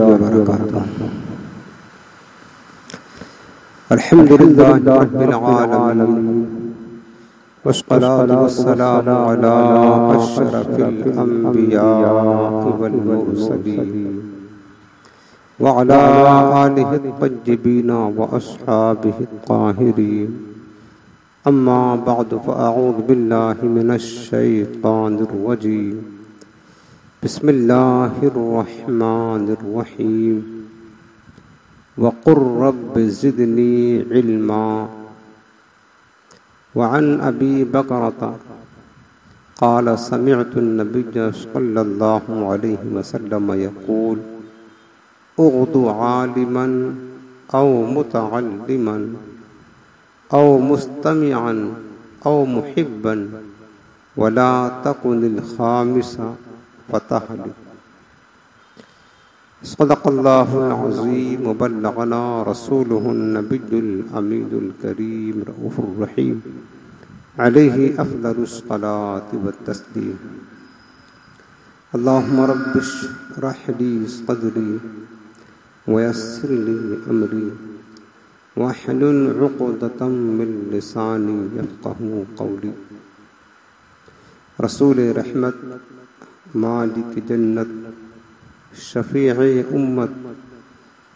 وبرکاتہ۔ الحمد للہ رب العالمین والصلاة والسلام علی اشرف الانبیاء والمرسلین وعلى آلہ الطیبین واصحابہ الطاہرین، اما بعد فاعوذ باللہ من الشیطان الرجیم، بسم اللہ الرحمن الرحیم، وقل رب زدنی علما۔ وعن ابی بکرۃ قال سمعت النبی صلی اللہ علیہ وسلم یقول اغد عالما او متعلما او مستمعا او محبا ولا تكن الخامس فتهلك۔ صدق اللہ العظیم وبلغنا رسوله النبی الامین الکریم رؤوف الرحیم، علیہ افضل الصلاة والتسلیم۔ اللہم رب اشرح لی صدری ویسر لی امری واحلل عقدۃ من لسانی یفقہوا قولی۔ رسول رحمت، مالک جنت، شفیع امت،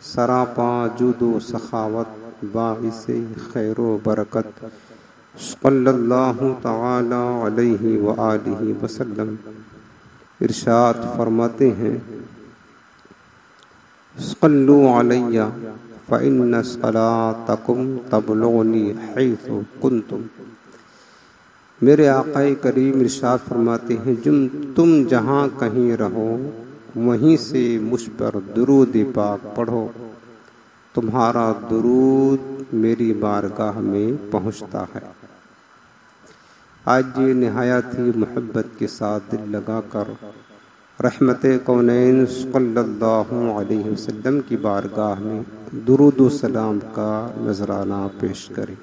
سراپا جود و سخاوت، باعث خیر و برکت، صلی اللہ تعالی علیہ وآلہ وسلم ارشاد فرماتے ہیں، صلوا علی فإن صلاتکم تبلغنی حیث کنتم۔ میرے آقا کریم ارشاد فرماتے ہیں، تم جہاں کہیں رہو وہیں سے مجھ پر درود پاک پڑھو، تمہارا درود میری بارگاہ میں پہنچتا ہے۔ آج یہ نہایت ہی محبت کے ساتھ دل لگا کر رحمت کونین صلی اللہ علیہ وسلم کی بارگاہ میں درود و سلام کا نذرانہ پیش کریں۔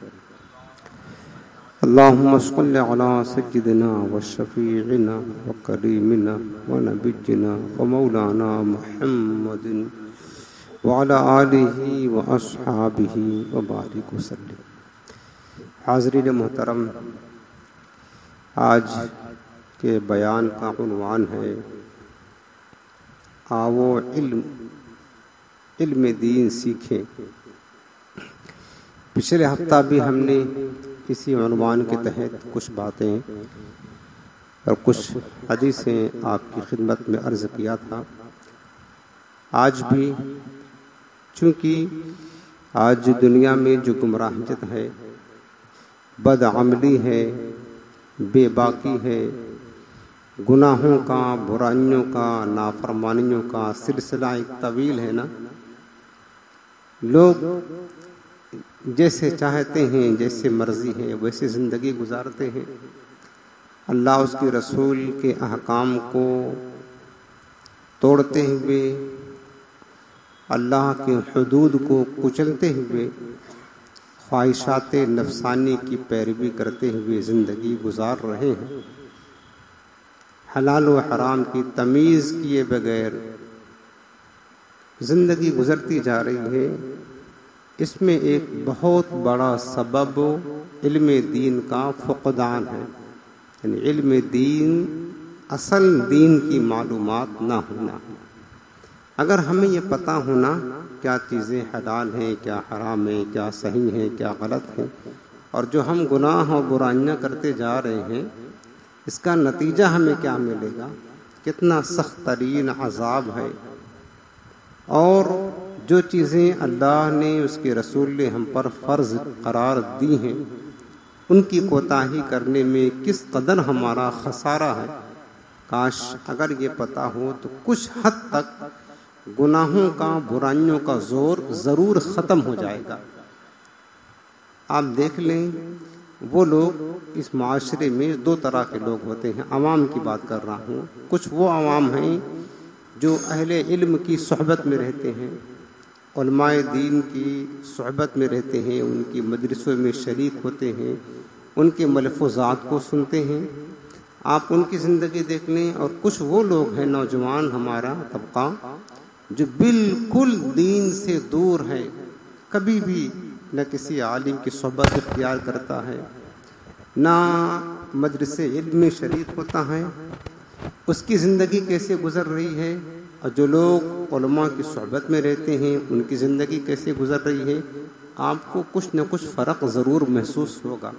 اللہم صل علی سیدنا و شفیعنا و کریمنا و نبینا و مولانا محمد وعلی آلہ و اصحابہ و بارک وسلم۔ حاضرین محترم، آج کے بیان کا عنوان ہے آؤ علم دین سیکھیں۔ پچھلے ہفتہ بھی ہم نے اسی عنوان کے تحت کچھ باتیں اور کچھ حدیثیں آپ کی خدمت میں عرض کیا تھا۔ آج بھی چونکہ آج دنیا میں جو گمراہیت ہے، بدعملی ہے، بے باکی ہے، گناہوں کا، برائیوں کا، نافرمانیوں کا سلسلہ ایک طویل ہے نا۔ لوگ جیسے چاہتے ہیں، جیسے مرضی ہے ویسے زندگی گزارتے ہیں، اللہ اس کے رسول کے احکام کو توڑتے ہوئے، اللہ کے حدود کو کچلتے ہوئے، خواہشات نفسانی کی پیروی کرتے ہوئے زندگی گزار رہے ہیں۔ حلال و حرام کی تمیز کیے بغیر زندگی گزرتی جا رہی ہے۔ اس میں ایک بہت بڑا سبب علم دین کا فقدان ہے، یعنی علم دین، اصل دین کی معلومات نہ ہونا۔ اگر ہمیں یہ پتہ ہونا کیا چیزیں حلال ہیں، کیا حرام ہیں، کیا صحیح ہیں، کیا غلط ہیں، اور جو ہم گناہ اور برائیاں کرتے جا رہے ہیں اس کا نتیجہ ہمیں کیا ملے گا، کتنا سخت ترین عذاب ہے، اور جو چیزیں اللہ نے، اس کے رسول نے ہم پر فرض قرار دی ہیں، ان کی کوتاہی کرنے میں کس قدر ہمارا خسارہ ہے۔ کاش اگر یہ پتہ ہو تو کچھ حد تک گناہوں کا، برائیوں کا زور ضرور ختم ہو جائے گا۔ آپ دیکھ لیں، وہ لوگ اس معاشرے میں دو طرح کے لوگ ہوتے ہیں، عوام کی بات کر رہا ہوں۔ کچھ وہ عوام ہیں جو اہل علم کی صحبت میں رہتے ہیں، علماء دین کی صحبت میں رہتے ہیں، ان کی مجلسوں میں شریک ہوتے ہیں، ان کے ملفوظات کو سنتے ہیں۔ آپ ان کی زندگی دیکھ لیں۔ اور کچھ وہ لوگ ہیں، نوجوان ہمارا طبقہ، جو بالکل دین سے دور ہے، کبھی بھی نہ کسی عالم کی صحبت اختیار کرتا ہے، نہ مدرسے علم میں شریک ہوتا ہے، اس کی زندگی کیسے گزر رہی ہے، اور جو لوگ علماء کی صحبت میں رہتے ہیں ان کی زندگی کیسے گزر رہی ہے، آپ کو کچھ نہ کچھ فرق ضرور محسوس ہوگا۔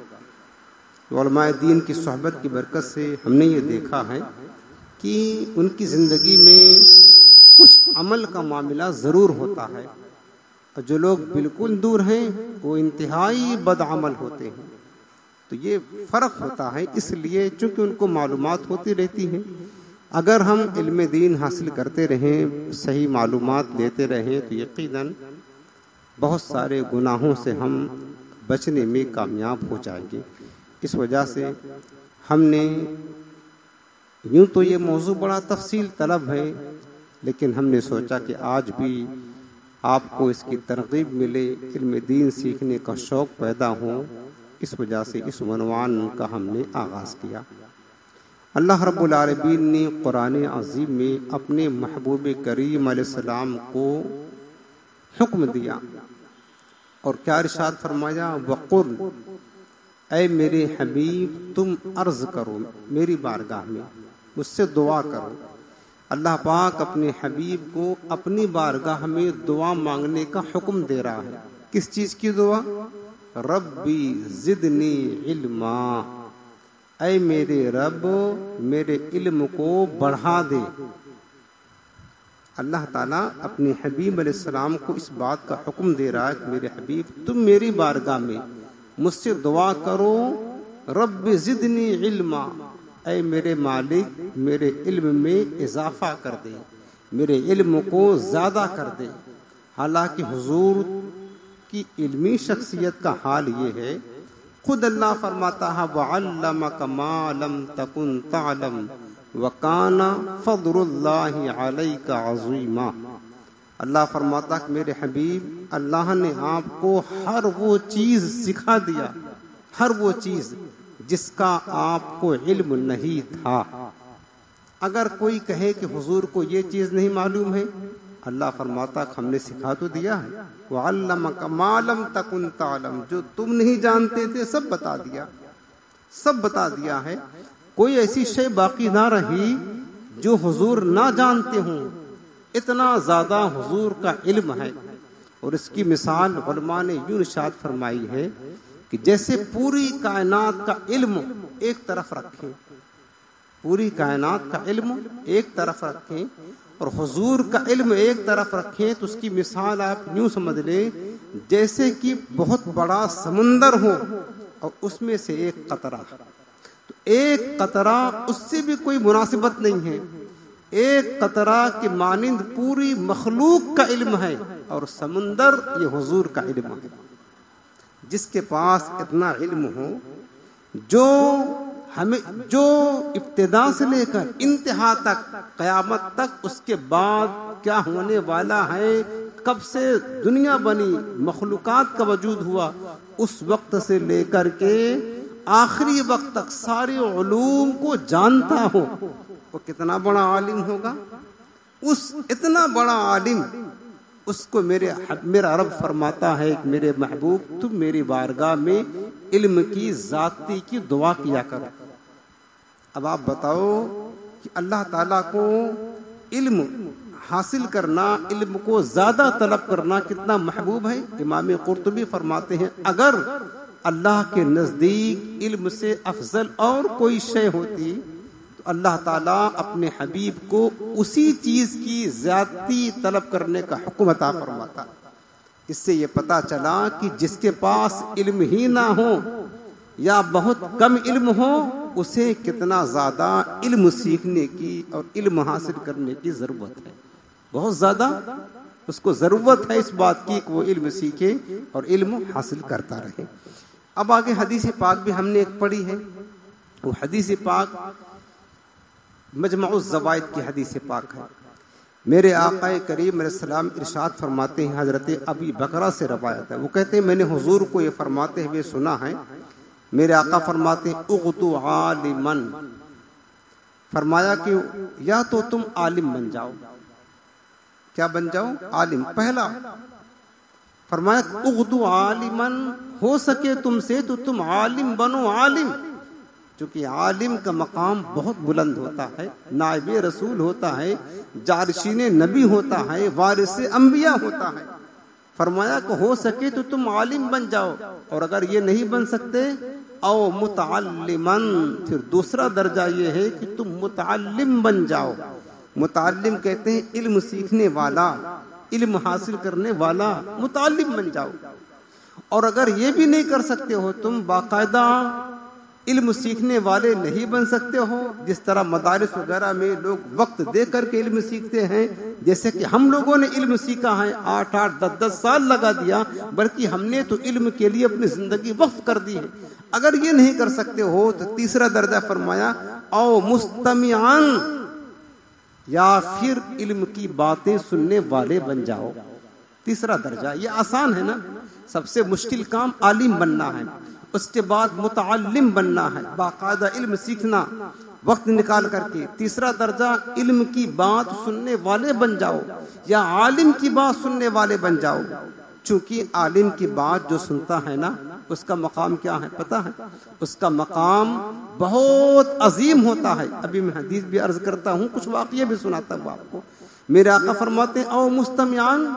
علماء دین کی صحبت کی برکت سے ہم نے یہ دیکھا ہے کہ ان کی زندگی میں کچھ عمل کا معاملہ ضرور ہوتا ہے، اور جو لوگ بالکل دور ہیں وہ انتہائی بد عمل ہوتے ہیں۔ تو یہ فرق ہوتا ہے، اس لیے چونکہ ان کو معلومات ہوتی رہتی ہیں۔ اگر ہم علم دین حاصل کرتے رہیں، صحیح معلومات لیتے رہیں، تو یقیناً بہت سارے گناہوں سے ہم بچنے میں کامیاب ہو جائیں گے۔ اس وجہ سے ہم نے، یوں تو یہ موضوع بڑا تفصیل طلب ہے، لیکن ہم نے سوچا کہ آج بھی آپ کو اس کی ترغیب ملے، علم دین سیکھنے کا شوق پیدا ہو، اس وجہ سے اس عنوان کا ہم نے آغاز کیا۔ اللہ رب العالمین نے قرآن عظیم میں اپنے محبوب کریم علیہ السلام کو حکم دیا اور کیا ارشاد فرمایا، وقل، اے میرے حبیب تم عرض کرو میری بارگاہ میں، مجھ سے دعا کرو۔ اللہ پاک اپنے حبیب کو اپنی بارگاہ میں دعا مانگنے کا حکم دے رہا ہے۔ کس چیز کی دعا؟ ربی زدنی علما، اے میرے رب میرے علم کو بڑھا دے۔ اللہ تعالیٰ اپنے حبیب علیہ السلام کو اس بات کا حکم دے رہا ہے کہ میرے حبیب تم میری بارگاہ میں مجھ سے دعا کرو، رب زدنی علما، اے میرے مالک میرے علم میں اضافہ کر دے، میرے علم کو زیادہ کر دے۔ حالانکہ حضور کی علمی شخصیت کا حال یہ ہے، خود اللہ فرماتا ہے وَعَلَّمَكَ مَا لَمْ تَكُنْ تَعْلَمْ وَكَانَ فَضْلُ اللَّهِ عَلَيْكَ عَظِيمًا۔ اللہ فرماتا کہ میرے حبیب، اللہ نے آپ کو ہر وہ چیز سکھا دیا، ہر وہ چیز جس کا آپ کو علم نہیں تھا۔ اگر کوئی کہے کہ حضور کو یہ چیز نہیں معلوم ہے، اللہ فرماتا کہ ہم نے سکھا تو دیا ہے، وَعَلَّمَكَ مَا لَمْ تَكُنْ تَعْلَمْ، جو تم نہیں جانتے تھے سب بتا دیا، سب بتا دیا ہے۔ کوئی ایسی شے باقی نہ رہی جو حضور نہ جانتے ہوں، اتنا زیادہ حضور کا علم ہے۔ اور اس کی مثال علماء نے یوں ارشاد فرمائی ہے کہ جیسے پوری کائنات کا علم ایک طرف رکھیں، پوری کائنات کا علم ایک طرف رکھیں اور حضور کا علم ایک طرف رکھیں، تو اس کی مثال آپ یوں سمجھ لیں جیسے کہ بہت بڑا سمندر ہو اور اس میں سے ایک قطرہ، تو ایک قطرہ اس سے بھی کوئی مناسبت نہیں ہے، ایک قطرہ کے مانند پوری مخلوق کا علم ہے، اور سمندر یہ حضور کا علم ہے۔ جس کے پاس اتنا علم ہو، جو ابتدا سے لے کر انتہا تک، قیامت تک، اس کے بعد کیا ہونے والا ہے، کب سے دنیا بنی، مخلوقات کا وجود ہوا، اس وقت سے لے کر کے آخری وقت تک سارے علوم کو جانتا ہو، وہ کتنا بڑا عالم ہوگا۔ اس اتنا بڑا عالم، اس کو میرا رب فرماتا ہے کہ میرے محبوب تم میری بارگاہ میں علم کی ذاتی کی دعا کیا کرو۔ اب آپ بتاؤ کہ اللہ تعالیٰ کو علم حاصل کرنا، علم کو زیادہ طلب کرنا کتنا محبوب ہے۔ امام قرطبی فرماتے ہیں اگر اللہ کے نزدیک علم سے افضل اور کوئی شے ہوتی تو اللہ تعالیٰ اپنے حبیب کو اسی چیز کی زیادتی طلب کرنے کا حکم عطا فرماتا۔ اس سے یہ پتہ چلا کہ جس کے پاس علم ہی نہ ہو یا بہت کم علم ہو، اسے کتنا زیادہ علم سیکھنے کی اور علم حاصل کرنے کی ضرورت ہے، بہت زیادہ اس کو ضرورت ہے اس بات کی کہ وہ علم سیکھے اور علم حاصل کرتا رہے۔ اب آگے حدیث پاک بھی ہم نے ایک پڑھی ہے، وہ حدیث پاک مجمع الزوائد کی حدیث پاک ہے۔ میرے آقا کریم علیہ السلام ارشاد فرماتے ہیں، حضرت ابی بکرہ سے روایت ہے، وہ کہتے ہیں میں نے حضور کو یہ فرماتے ہوئے سنا ہے، میرے آقا فرماتے ہیں اغدو عالمن، فرمایا کہ یا تو تم عالم بن جاؤ، کیا بن جاؤ؟ عالم. پہلا فرمایا اغدو عالمن، ہو سکے تم سے تو تم عالم بنو. عالم چونکہ عالم کا مقام بہت بلند ہوتا ہے، نائب رسول ہوتا ہے، جارشین نبی ہوتا ہے، وارث انبیاء ہوتا ہے. فرمایا کہ ہو سکے تو تم عالم بن جاؤ، اور اگر یہ نہیں بن سکتے او متعلمن، پھر دوسرا درجہ یہ ہے کہ تم متعلم بن جاؤ. متعلم کہتے ہیں علم سیکھنے والا، علم حاصل کرنے والا، متعلم بن جاؤ. اور اگر یہ بھی نہیں کر سکتے ہو، تم باقاعدہ علم سیکھنے والے نہیں بن سکتے ہو، جس طرح مدارس وغیرہ میں لوگ وقت دے کر کے علم سیکھتے ہیں، جیسے کہ ہم لوگوں نے علم سیکھا ہے 8-8 10-10 سال لگا دیا، بلکہ ہم نے تو علم کے لیے اپنی زندگی وقف کر دی ہے. اگر یہ نہیں کر سکتے ہو تو تیسرا درجہ فرمایا او مستمعان، یا پھر علم کی باتیں سننے والے بن جاؤ. تیسرا درجہ یہ آسان ہے نا، سب سے مشکل کام عالم بننا ہے، اس کے بعد متعلم بننا ہے، باقاعدہ علم سیکھنا وقت نکال کر کے. تیسرا درجہ علم کی بات سننے والے بن جاؤ، یا عالم کی بات سننے والے بن جاؤ. چونکہ عالم کی بات جو سنتا ہے نا، اس کا مقام کیا ہے پتہ ہے؟ اس کا مقام بہت عظیم ہوتا ہے. ابھی میں حدیث بھی عرض کرتا ہوں، کچھ واقعہ بھی سناتا ہوں آپ کو. میرے آقا فرماتے ہیں او مستمعان،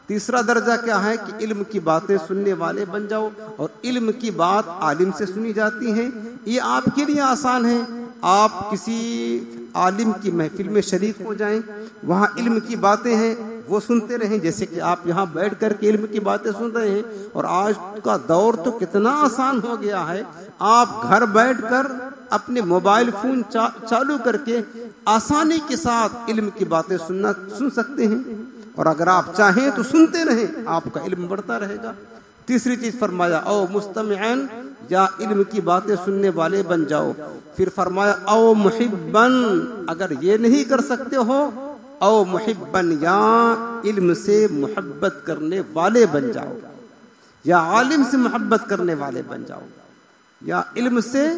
تیسرا درجہ کیا ہے کہ علم کی باتیں سننے والے بن جاؤ. اور علم کی بات عالم سے سنی جاتی ہے، یہ آپ کے لیے آسان ہے. آپ کسی عالم کی محفل میں شریک ہو جائیں، وہاں علم کی باتیں ہیں وہ سنتے رہیں، جیسے کہ آپ یہاں بیٹھ کر کے علم کی باتیں سن رہے ہیں. اور آج کا دور تو کتنا آسان ہو گیا ہے، آپ گھر بیٹھ کر اپنے موبائل فون چالو کر کے آسانی کے ساتھ علم کی باتیں سن سکتے ہیں. اور اگر آپ چاہیں تو سنتے رہیں، آپ کا علم بڑھتا رہے گا. تیسری چیز فرمایا او مستمعین، یا علم کی باتیں سننے والے بن جاؤ. پھر فرمایا او محبن، اگر یہ نہیں کر سکتے ہو او محبن، یا علم سے محبت کرنے والے بن جاؤ، یا عالم سے محبت کرنے والے بن جاؤ، یا علم سے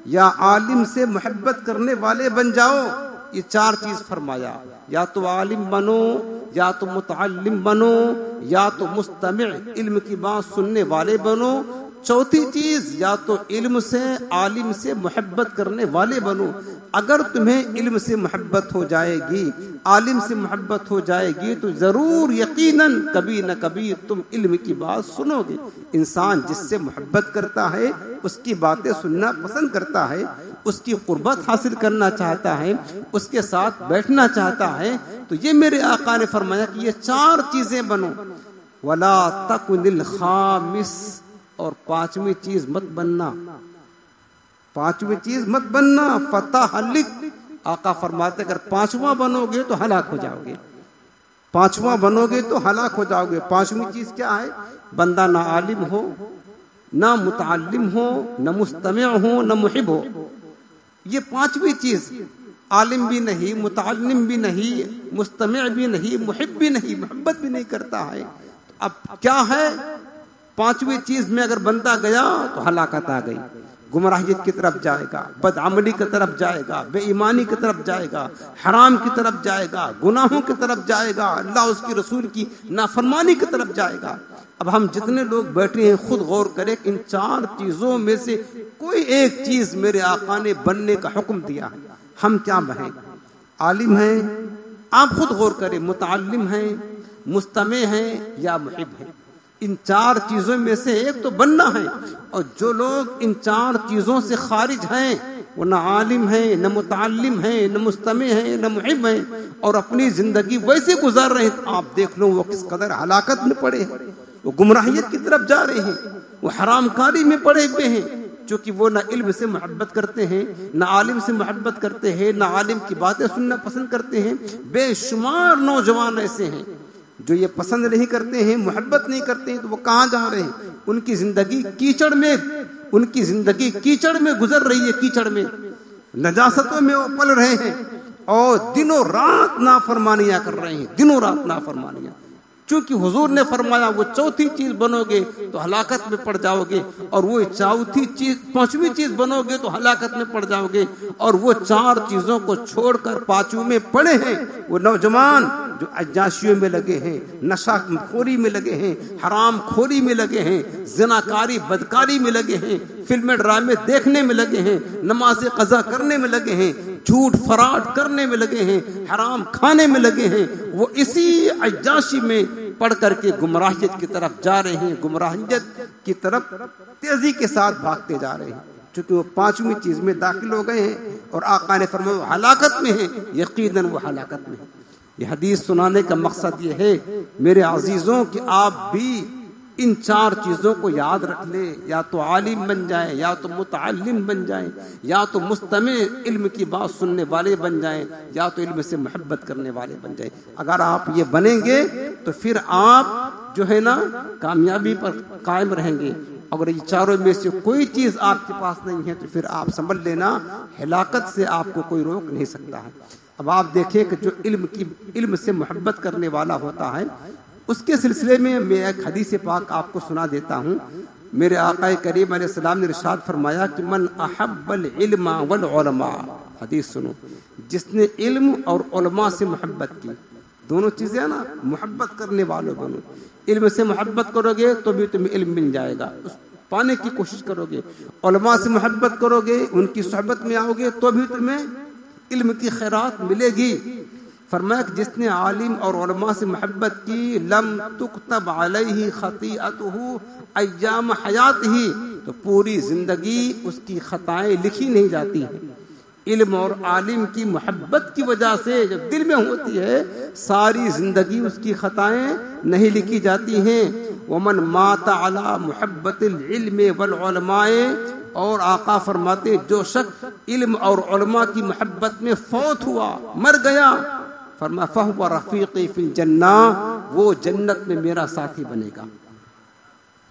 یا عالم سے محبت کرنے والے بن جاؤ. یہ چار چیز فرمایا، یا تو عالم بنو، یا تو متعلم بنو، یا تو مستمع علم کی بات سننے والے بنو. چوتھی چیز، یا تو علم سے عالم سے محبت کرنے والے بنو. اگر تمہیں علم سے محبت ہو جائے گی، عالم سے محبت ہو جائے گی، تو ضرور یقیناً کبھی نہ کبھی تم علم کی بات سنو گے. انسان جس سے محبت کرتا ہے اس کی باتیں سننا پسند کرتا ہے، اس کی قربت حاصل کرنا چاہتا ہے، اس کے ساتھ بیٹھنا چاہتا ہے. تو یہ میرے آقا نے فرمایا کہ یہ چار چیزیں بنو. ولا تکن الخامس، اور پانچویں چیز مت بننا، پانچویں چیز مت بننا فتہلک. آقا فرماتے اگر پانچواں بنو گے تو ہلاک ہو جاؤ گے، پانچواں بنو گے تو ہلاک ہو جاؤ گے. پانچویں چیز کیا ہے؟ بندہ نہ عالم ہو، نہ متعلم ہو، نہ مستمع ہو، نہ محب ہو. یہ پانچویں چیز، عالم بھی نہیں، متعلم بھی نہیں، مستمع بھی نہیں، محب بھی نہیں، محبت بھی نہیں کرتا ہے. اب کیا ہے؟ پانچویں چیز میں اگر بندہ گیا تو ہلاکت آ گئی. گمراہیت کی طرف جائے گا، بدعملی کی طرف جائے گا، بے ایمانی کی طرف جائے گا، حرام کی طرف جائے گا، گناہوں کی طرف جائے گا، اللہ اس کی رسول کی نافرمانی کی طرف جائے گا. اب ہم جتنے لوگ بیٹھے ہیں خود غور کریں، ان چار چیزوں میں سے کوئی ایک چیز میرے آقا نے بننے کا حکم دیا ہے، ہم کیا بنیں؟ عالم ہیں، آپ خود غور کریں، متعلم ہیں، مستمع ہیں، یا محب ہیں. ان چار چیزوں میں سے ایک تو بننا ہے. اور جو لوگ ان چار چیزوں سے خارج ہیں وہ نہ عالم ہیں، نہ متعلم ہیں، نہ مستمع ہیں، نہ محب ہیں، اور اپنی زندگی ویسے گزار رہے ہیں. آپ دیکھ لو وہ کس قدر ہلاکت میں پڑے ہیں، وہ گمراہیت کی طرف جا رہے ہیں، وہ حرام کاری میں پڑے ہوئے ہیں. چونکہ وہ نہ علم سے محبت کرتے ہیں، نہ عالم سے محبت کرتے ہیں، نہ عالم کی باتیں سننا پسند کرتے ہیں. بے شمار نوجوان ایسے ہیں جو یہ پسند نہیں کرتے ہیں، محبت نہیں کرتے ہیں. تو وہ کہاں جا رہے ہیں؟ ان کی زندگی کیچڑ میں گزر رہی ہے، کیچڑ میں، نجاستوں میں وہ پل رہے ہیں، اور دنوں رات نافرمانیاں کر رہے ہیں، دنوں رات نافرمانیاں. چونکہ حضور نے فرمایا وہ چوتھی چیز بنو گے تو ہلاکت میں پڑ جاؤ گے، اور وہ پانچویں چیز بنو گے تو ہلاکت میں پڑ جاؤ گے، اور وہ 4 چیزوں کو چھوڑ کر 5ویں میں پڑے ہیں وہ نوجوان جو عیاشیوں میں لگے ہیں، نشہ خوری میں لگے ہیں، حرام خوری میں لگے ہیں، زناکاری بدکاری میں لگے ہیں، فلمیں ڈرامے دیکھنے میں لگے ہیں، نماز قضا کرنے میں لگے ہیں، جھوٹ فراڈ کرنے میں لگے ہیں، حرام کھانے میں لگے ہیں، وہ اسی عیاشی میں پڑھ کر کے گمراہیت کی طرف جا رہے ہیں، گمراہیت کی طرف تیزی کے ساتھ بھاگتے جا رہے ہیں، چونکہ وہ 5ویں چیز میں داخل ہو گئے ہیں اور آقا نے فرمایا وہ ہلاکت میں ہیں، یقیناً وہ ہلاکت میں ہیں۔ یہ حدیث سنانے کا مقصد یہ ہے میرے عزیزوں کہ آپ بھی ان 4 چیزوں کو یاد رکھ لیں، یا تو عالم بن جائیں، یا تو متعلم بن جائیں، یا تو مستمع علم کی بات سننے والے بن جائیں، یا تو علم سے محبت کرنے والے بن جائیں۔ اگر آپ یہ بنیں گے تو پھر آپ جو ہے نا کامیابی پر قائم رہیں گے۔ اگر یہ 4 میں سے کوئی چیز آپ کے پاس نہیں ہے تو پھر آپ سمجھ لینا ہلاکت سے آپ کو کوئی روک نہیں سکتا ہے۔ اب آپ دیکھیں کہ جو علم سے محبت کرنے والا ہوتا ہے، اس کے سلسلے میں ایک حدیث پاک آپ کو سنا دیتا ہوں۔ میرے آقا کریم علیہ السلام نے ارشاد فرمایا کہ من احب العلم والعلماء، حدیث سنو، جس نے علم اور علماء سے محبت کی، دونوں چیزیں نا، محبت کرنے والوں بنو، علم سے محبت کرو گے تو بھی تمہیں علم مل جائے گا، پانے کی کوشش کرو گے، علماء سے محبت کرو گے، ان کی صحبت میں آؤ گے تو بھی تمہیں علم کی خیرات ملے گی۔ فرمایا کہ جس نے عالم اور علماء سے محبت کی لم تکتب علیہ خطیئتہ ایام حیاتہ، تو پوری زندگی اس کی خطائیں لکھی نہیں جاتی ہیں۔ علم اور عالم کی محبت کی وجہ سے جب دل میں ہوتی ہے ساری زندگی اس کی خطائیں نہیں لکھی جاتی ہیں۔ ومن مات علی محبت العلم والعلماء، اور آقا فرماتے جو شخص علم اور علماء کی محبت میں فوت ہوا، مر گیا، فرمایا فہو رفیقی فی الجنہ، وہ جنت میں میرا ساتھی بنے گا۔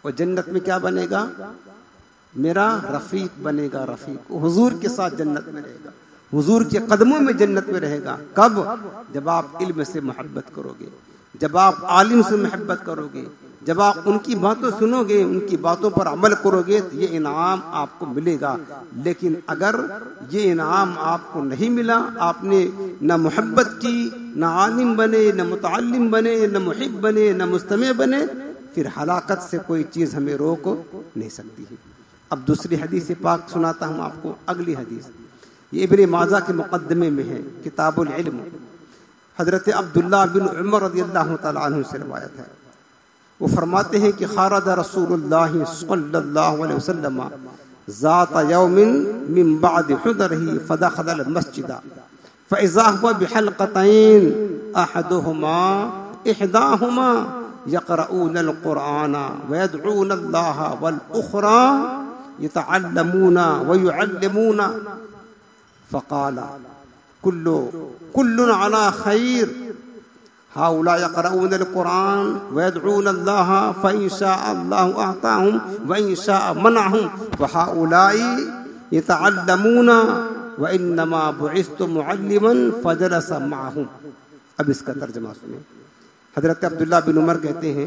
وہ جنت میں کیا بنے گا؟ میرا رفیق بنے گا، رفیق حضور کے ساتھ جنت میں رہے گا، حضور کے قدموں میں جنت میں رہے گا۔ کب؟ جب آپ علم سے محبت کرو گے، جب آپ عالم سے محبت کرو گے، جب آپ ان کی باتوں سنو گے، ان کی باتوں پر عمل کرو گے تو یہ انعام آپ کو ملے گا۔ لیکن اگر یہ انعام آپ کو نہیں ملا، آپ نے نہ محبت کی، نہ عالم بنے، نہ متعلم بنے، نہ محب بنے، نہ مستمع بنے، پھر ہلاکت سے کوئی چیز ہمیں روک نہیں سکتی ہے۔ اب دوسری حدیث پاک سناتا ہوں آپ کو، اگلی حدیث یہ ابن ماجہ کے مقدمے میں ہے، کتاب العلم، حضرت عبداللہ بن عمر رضی اللہ تعالیٰ عنہ سے روایت ہے۔ وہ فرماتے ہیں کہ خرج رسول اللہ صلی اللہ علیہ وسلم ذات یوم من بعد حضرہ فدخل المسجد فاذا هو بحلقتين احداهما يقرؤون القرآن ويدعون الله والأخرى يتعلمون ويعلمون فقال كل على خير هؤلاء يقرؤون القرآن ويدعون الله فإن شاء الله أعطاهم وإن شاء منعهم وهؤلاء يتعلمون وإنما بعثت معلما فجلس معهم۔ اب اس کا ترجمہ سنیں۔ حضرت عبداللہ بن عمر کہتے ہیں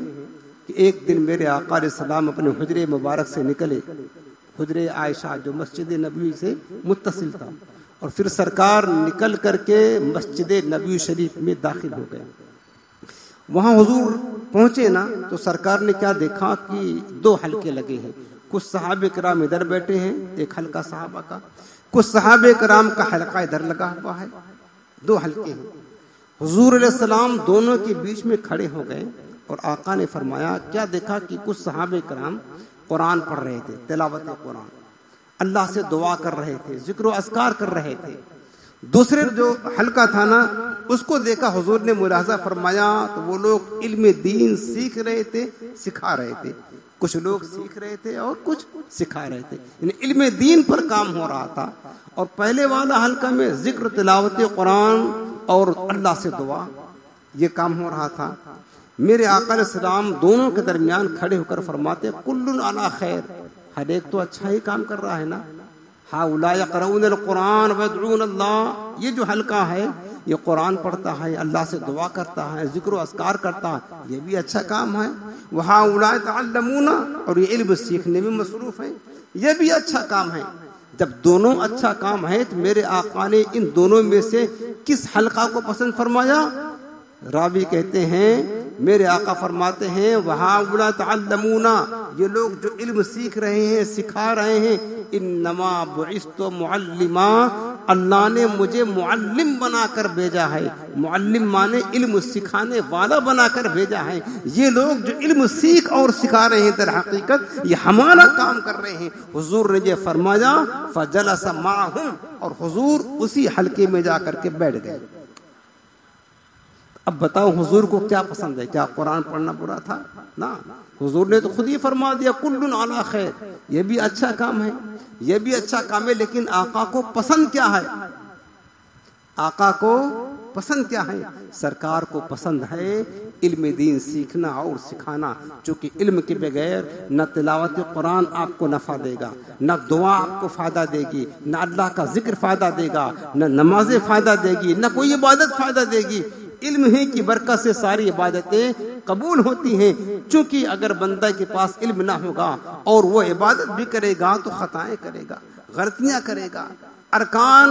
کہ ایک دن میرے آقا علیہ السلام اپنے حجرے مبارک سے نکلے، حجرے عائشہ جو مسجد نبوی سے متصل تھا، اور پھر سرکار نکل کر کے مسجد نبوی شریف میں داخل ہو گئے۔ وہاں حضور پہنچے نا تو سرکار نے کیا دیکھا کہ 2 حلقے لگے ہیں، کچھ صحابہ کرام ادھر بیٹھے ہیں، ایک حلقہ صحابہ کا، کچھ صحابہ کرام کا حلقہ ادھر لگا ہوا ہے، 2 حلقے ہیں۔ حضور علیہ السلام دونوں کے بیچ میں کھڑے ہو گئے اور آقا نے فرمایا کیا دیکھا کہ کچھ صحابہ کرام قرآن پڑھ رہے تھے، تلاوت قرآن، اللہ سے دعا کر رہے تھے، ذکر و اذکار کر رہے تھے۔ دوسرے جو حلقہ تھا نا اس کو دیکھا حضور نے ملاحظہ فرمایا تو وہ لوگ علم دین سیکھ رہے تھے، سکھا رہے تھے، کچھ لوگ سیکھ رہے تھے اور کچھ سکھا رہے تھے، یعنی علم دین پر کام ہو رہا تھا۔ اور پہلے والا حلقہ میں ذکر، تلاوت قرآن اور اللہ سے دعا، یہ کام ہو رہا تھا۔ میرے آقا علیہ السلام دونوں کے درمیان کھڑے ہو کر فرماتے کل علی خیر، ہر ایک تو اچھا ہی کام کر رہا ہے نا۔ ہؤلاء یقرؤون القرآن ویدعون اللہ، یہ جو حلقہ ہے یہ قرآن پڑھتا ہے، اللہ سے دعا کرتا ہے، ذکر و اذکار کرتا ہے، یہ بھی اچھا کام ہے۔ وَهَؤُلَاءِ يَتَعَلَّمُونَ، اور یہ علم سیکھنے میں مصروف ہیں، یہ بھی اچھا کام ہے۔ جب دونوں اچھا کام ہے تو میرے آقا نے ان دونوں میں سے کس حلقہ کو پسند فرمایا؟ راوی کہتے ہیں میرے آقا فرماتے ہیں وَهَؤُلَاءِ يَتَعَلَّمُونَ، یہ لوگ جو علم سیکھ رہے ہیں، سکھا رہے ہیں، انما بعثت معلما، اللہ نے مجھے معلم بنا کر بھیجا ہے۔ معلم مانے علم سکھانے والا بنا کر بھیجا ہے۔ یہ لوگ جو علم سیکھ اور سکھا رہے ہیں در حقیقت یہ ہمارا کام کر رہے ہیں۔ حضور نے یہ فرمایا فجلس معهم، اور حضور اسی حلقے میں جا کر کے بیٹھ گئے۔ اب بتاؤ حضور کو کیا پسند ہے؟ کیا قرآن پڑھنا برا تھا؟ نا، حضور نے تو خود ہی فرما دیا کل علی خیر، یہ بھی اچھا کام ہے، یہ بھی اچھا کام ہے، لیکن آقا کو پسند کیا ہے؟ آقا کو پسند کیا ہے؟ سرکار کو پسند ہے علم دین سیکھنا اور سکھانا، چونکہ علم کے بغیر نہ تلاوت قرآن آپ کو نفع دے گا، نہ دعا آپ کو فائدہ دے گی، نہ اللہ کا ذکر فائدہ دے گا، نہ نمازیں فائدہ دے گی، نہ کوئی عبادت فائدہ دے گی۔ علم ہی کی برکت سے ساری عبادتیں قبول ہوتی ہیں، چونکہ اگر بندہ کے پاس علم نہ ہوگا اور وہ عبادت بھی کرے گا تو خطائیں کرے گا، غلطیاں کرے گا، ارکان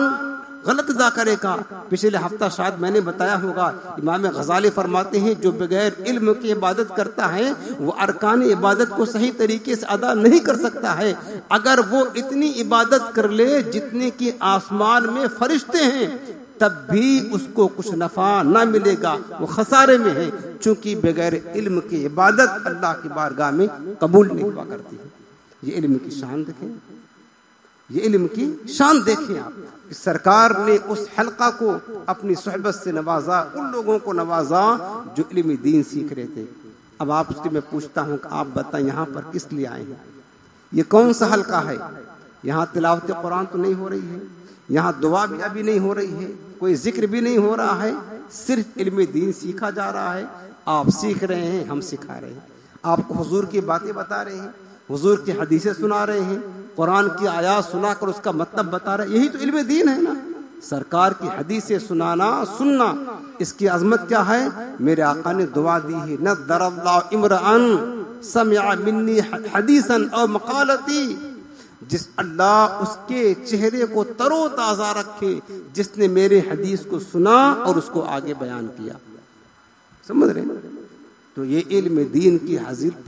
غلط ادا کرے گا۔ پچھلے ہفتہ شاید میں نے بتایا ہوگا، امام غزالی فرماتے ہیں جو بغیر علم کی عبادت کرتا ہے وہ ارکان عبادت کو صحیح طریقے سے ادا نہیں کر سکتا ہے۔ اگر وہ اتنی عبادت کر لے جتنے کی آسمان میں فرشتے ہیں تب بھی اس کو کچھ نفع نہ ملے گا، وہ خسارے میں ہے، چونکہ بغیر علم کی عبادت اللہ کی بارگاہ میں قبول نہیں ہوا کرتی ہے۔ یہ علم کی شان دیکھیں، یہ علم کی شان دیکھیں آپ کہ سرکار نے اس حلقہ کو اپنی صحبت سے نوازا، ان لوگوں کو نوازا جو علم دین سیکھ رہے تھے۔ اب آپ سے میں پوچھتا ہوں کہ آپ بتائیں یہاں پر کس لیے آئے ہیں؟ یہ کون سا حلقہ ہے؟ یہاں تلاوت قرآن تو نہیں ہو رہی ہے، یہاں دعا بھی ابھی نہیں ہو رہی ہے، کوئی ذکر بھی نہیں ہو رہا ہے، صرف علم دین سیکھا جا رہا ہے۔ آپ سیکھ رہے ہیں، ہم سکھا رہے ہیں، آپ کو حضور کی باتیں بتا رہے ہیں، حضور کی حدیثیں سنا رہے ہیں، قرآن کی آیات سنا کر اس کا مطلب بتا رہے ہیں، یہی تو علم دین ہے نا۔ سرکار کی حدیثیں سنانا سننا، اس کی عظمت کیا ہے؟ میرے آقا نے دعا دی ہے نذر اللہ امرأن سمع منی حدیثا او مقالتی، جس اللہ اس کے چہرے کو تر و تازہ رکھے جس نے میرے حدیث کو سنا اور اس کو آگے بیان کیا۔ سمجھ رہے ہیں؟ تو یہ علم دین کی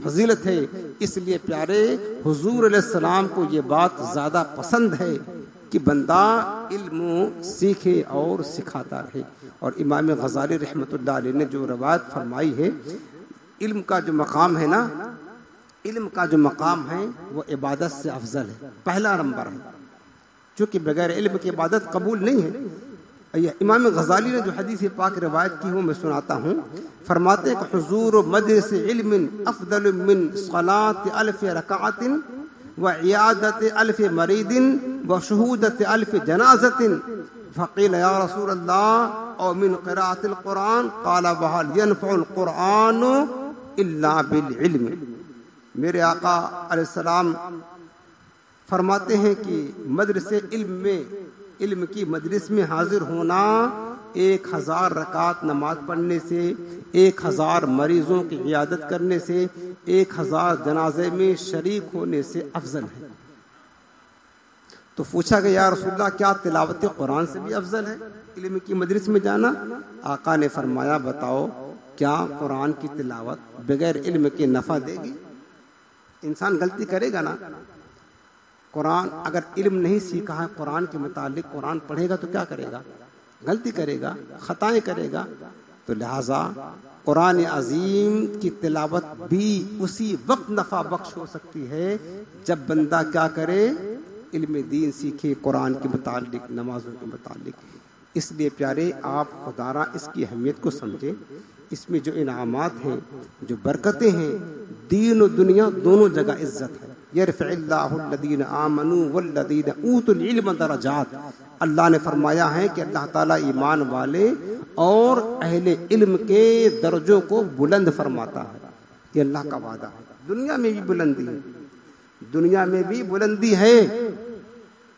فضیلت ہے، اس لیے پیارے حضور علیہ السلام کو یہ بات زیادہ پسند ہے کہ بندہ علم سیکھے اور سکھاتا رہے۔ اور امام غزالی رحمۃ اللہ علیہ نے جو روایت فرمائی ہے، علم کا جو مقام ہے نا، علم کا جو مقام ہے وہ عبادت سے افضل ہے، پہلا نمبر ہے، چونکہ بغیر علم کی عبادت قبول نہیں ہے۔ امام غزالی نے جو حدیث پاک روایت کی ہوں میں سناتا ہوں، فرماتے ہیں کہ حضور مجلس علم افضل من صلاۃ الف رکعت وعیادت الف مرید وشہودت الف جنازۃ، فقیل یا رسول اللہ او من قراءۃ القرآن، قال وهل ينفع القرآن الا بالعلم۔ میرے آقا علیہ السلام فرماتے ہیں کہ مجلس علم کی مجلس میں حاضر ہونا 1000 رکعت نماز پڑھنے سے، 1000 مریضوں کی عیادت کرنے سے، 1000 جنازے میں شریک ہونے سے افضل ہے۔ تو پوچھا کہ یا رسول اللہ کیا تلاوت قرآن سے بھی افضل ہے علم کی مجلس میں جانا؟ آقا نے فرمایا بتاؤ کیا قرآن کی تلاوت بغیر علم کے نفع دے گی؟ انسان غلطی کرے گا نا، قرآن اگر علم نہیں سیکھا ہے قرآن کے متعلق، قرآن پڑھے گا تو کیا کرے گا؟ غلطی کرے گا، خطائیں کرے گا۔ تو لہٰذا قرآن عظیم کی تلاوت بھی اسی وقت نفع بخش ہو سکتی ہے جب بندہ کیا کرے؟ علم دین سیکھے قرآن کے متعلق، نمازوں کے متعلق۔ اس لیے پیارے آپ خدارا اس کی اہمیت کو سمجھیں، اس میں جو انعامات ہیں، جو برکتیں ہیں، دین و دنیا دونوں جگہ عزت ہے۔ یرفع اللہ الذین آمنوا والذین اوتوا العلم درجات، اللہ نے فرمایا ہے کہ اللہ تعالیٰ ایمان والے اور اہل علم کے درجوں کو بلند فرماتا ہے، یہ اللہ کا وعدہ ہے۔ دنیا میں بھی بلندی ہے، دنیا میں بھی بلندی ہے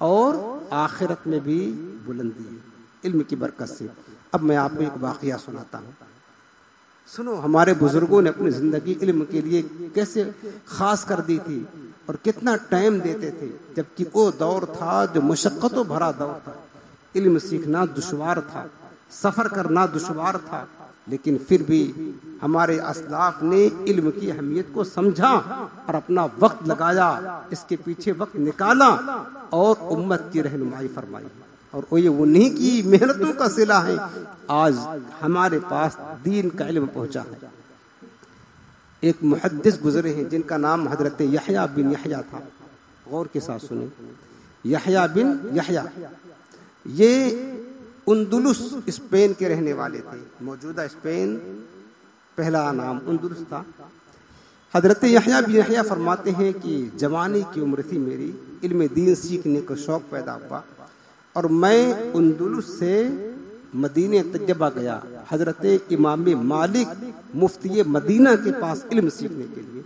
اور آخرت میں بھی بلندی ہے علم کی برکت سے۔ اب میں آپ کو ایک واقعہ سناتا ہوں. سنو، ہمارے بزرگوں نے اپنی زندگی علم کے لیے کیسے خاص کر دی تھی اور کتنا ٹائم دیتے تھے، جبکہ وہ دور تھا جو مشقتوں بھرا دور تھا. علم سیکھنا دشوار تھا، سفر کرنا دشوار تھا، لیکن پھر بھی ہمارے اسلاف نے علم کی اہمیت کو سمجھا اور اپنا وقت لگایا، اس کے پیچھے وقت نکالا اور امت کی رہنمائی فرمائی. اور یہ انہیں کی محنتوں کا صلہ ہے آج ہمارے پاس دین کا علم پہنچا ہے. ایک محدث گزرے ہیں جن کا نام حضرت یحییٰ بن یحییٰ تھا. غور کے ساتھ سنیں، یحییٰ بن یحییٰ یہ اندلس اسپین کے رہنے والے تھے. موجودہ اسپین، پہلا نام اندلس تھا. حضرت یحییٰ بن یحییٰ فرماتے ہیں کہ جوانی کی عمر تھی میری، علم دین سیکھنے کا شوق پیدا ہوا اور میں اندلس سے مدینہ طیبہ گیا حضرت امام مالک مفتی مدینہ کے پاس علم سیکھنے کے لیے.